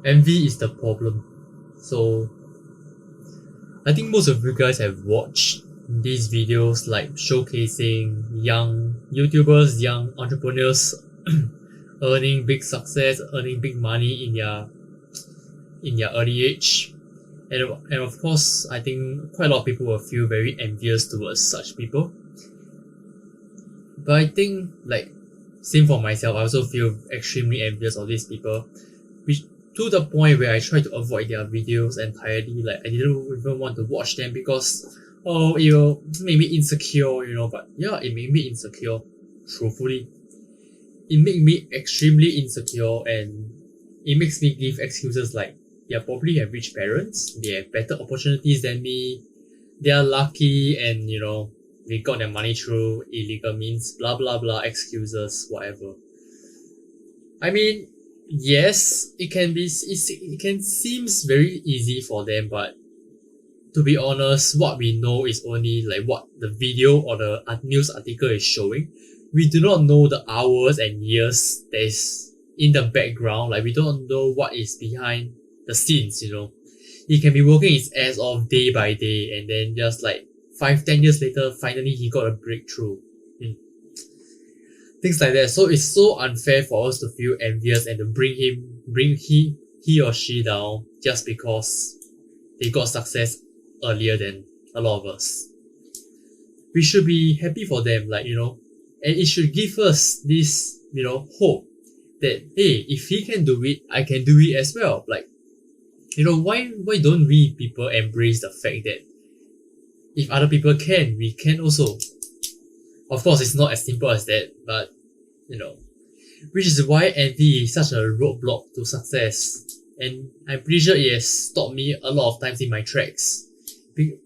Envy is the problem. So I think most of you guys have watched these videos like showcasing young YouTubers, young entrepreneurs earning big success, earning big money in their early age. And of course, I think quite a lot of people will feel very envious towards such people. But I think, like, same for myself, I also feel extremely envious of these people, which to the point where I try to avoid their videos entirely. Like, I didn't even want to watch them because, oh, it made me insecure, But yeah, it made me insecure, truthfully. It made me extremely insecure, and it makes me give excuses like, they probably have rich parents, they have better opportunities than me, they are lucky, and they got their money through illegal means, blah blah blah, excuses, whatever. I mean, yes, it can seems very easy for them, but to be honest, what we know is only like what the video or the news article is showing. We do not know the hours and years that is in the background. Like, we don't know what is behind the scenes. He can be working his ass off day by day, and then just like 5, 10 years later, finally he got a breakthrough. Hmm. Things like that. So it's so unfair for us to feel envious and to bring he or she down just because they got success earlier than a lot of us. We should be happy for them, and it should give us this, hope that, hey, if he can do it, I can do it as well. Like, why don't we people embrace the fact that if other people can, we can also. Of course, it's not as simple as that, but you know, which is why envy is such a roadblock to success. And I'm pretty sure it has stopped me a lot of times in my tracks.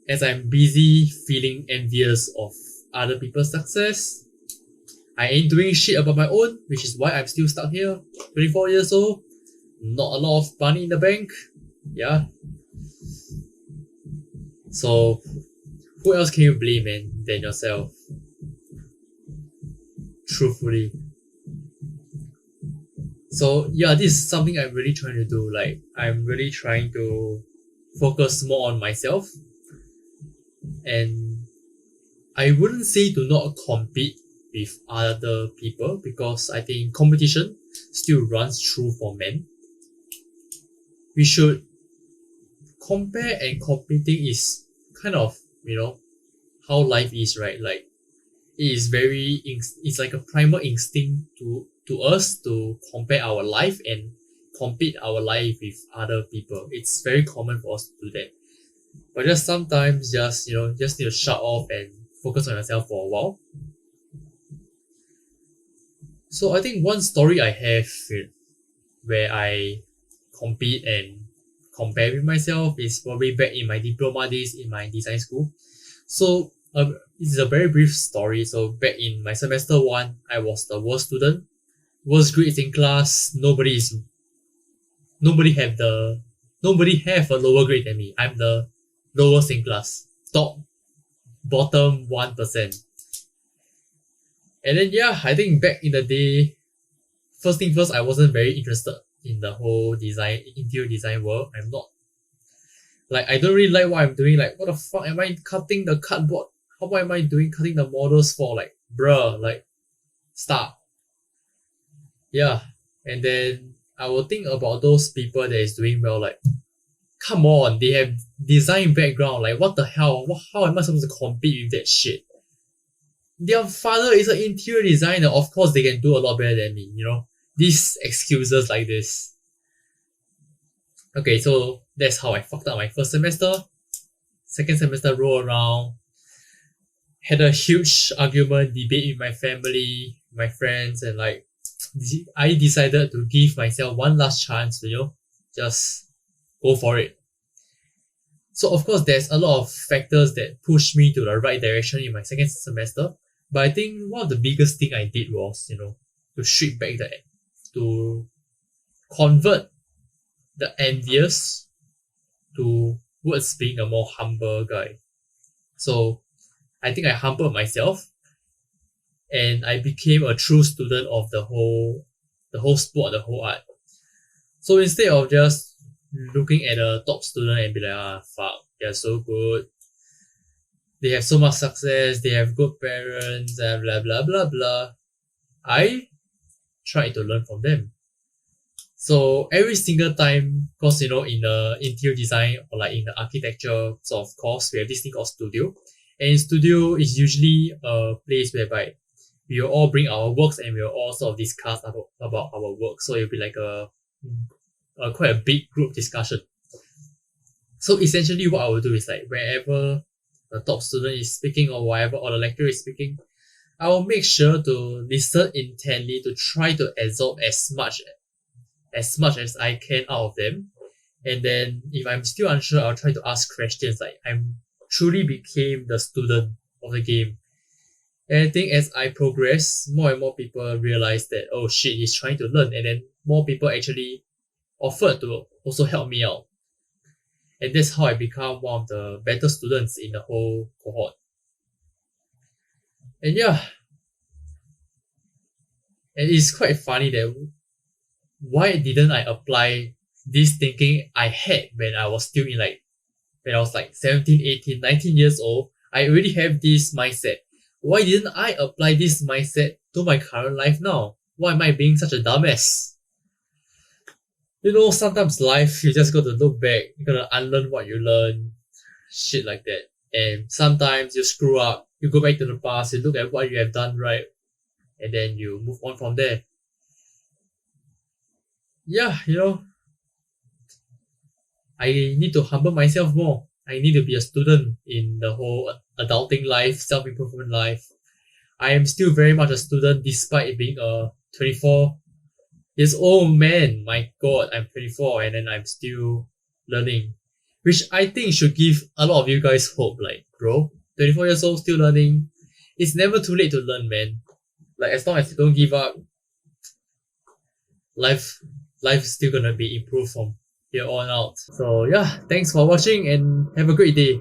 As I'm busy feeling envious of other people's success, I ain't doing shit about my own, which is why I'm still stuck here, 24 years old, not a lot of money in the bank. Yeah. So, who else can you blame, man, than yourself? Truthfully. So yeah, this is something I'm really trying to do. Like, I'm really trying to focus more on myself, and I wouldn't say to not compete with other people, because I think competition still runs true for men. We should compare, and competing is kind of, how life is, right? Like, it is it's like a primal instinct to us to compare our life and compete our life with other people. It's very common for us to do that. But just sometimes, just need to shut off and focus on yourself for a while. So I think one story I have where I compete and compare with myself is probably back in my diploma days in my design school. So it's a very brief story. So back in my semester one, I was the worst student, worst grades in class. Nobody have the nobody have a lower grade than me. I'm the lowest in class, top bottom 1%. And then yeah, I think back in the day, first thing first, I wasn't very interested in the whole interior design world. I'm not, like, I don't really like what I'm doing. Like, what the fuck am I cutting the cardboard? How am I doing cutting the models for? Like, bruh, like, stop. Yeah. And then I will think about those people that is doing well, like, come on, they have design background. Like, what the hell? How am I supposed to compete with that shit? Their father is an interior designer. Of course, they can do a lot better than me. These excuses like this. Okay, so that's how I fucked up my first semester. Second semester roll around. Had a huge argument, debate with my family, my friends, and like, I decided to give myself one last chance to, just go for it. So of course, there's a lot of factors that pushed me to the right direction in my second semester. But I think one of the biggest thing I did was, to strip back to convert the envious towards being a more humble guy. So I think I humbled myself, and I became a true student of the whole sport, the whole art. So instead of just looking at a top student and be like, ah, fuck, they're so good, they have so much success, they have good parents, and blah blah blah blah, I try to learn from them. So every single time, cause in the interior design or like in the architecture sort of course, we have this thing called studio. And in studio is usually a place whereby we will all bring our works and we'll all sort of discuss about our work. So it'll be like a quite a big group discussion. So essentially what I will do is like wherever the top student is speaking or whatever or the lecturer is speaking, I will make sure to listen intently to try to absorb as much as I can out of them. And then if I'm still unsure, I'll try to ask questions like I'm truly became the student of the game. And I think as I progress, more and more people realize that, oh shit, he's trying to learn. And then more people actually offered to also help me out. And that's how I become one of the better students in the whole cohort. And yeah, and it's quite funny that why didn't I apply this thinking I had when I was still when I was like 17, 18, 19 years old. I already have this mindset. Why didn't I apply this mindset to my current life now? Why am I being such a dumbass? Sometimes life, you just got to look back. You gotta unlearn what you learn. Shit like that. And sometimes you screw up. You go back to the past, you look at what you have done right, and then you move on from there. Yeah, I need to humble myself more. I need to be a student in the whole adulting life, self-improvement life. I am still very much a student despite being a 24 years old man. My god, I'm 24 and then I'm still learning. Which I think should give a lot of you guys hope. Like, bro, 24 years old, still learning. It's never too late to learn, man. Like, as long as you don't give up, life is still gonna be improved from here on out. So yeah, thanks for watching and have a great day.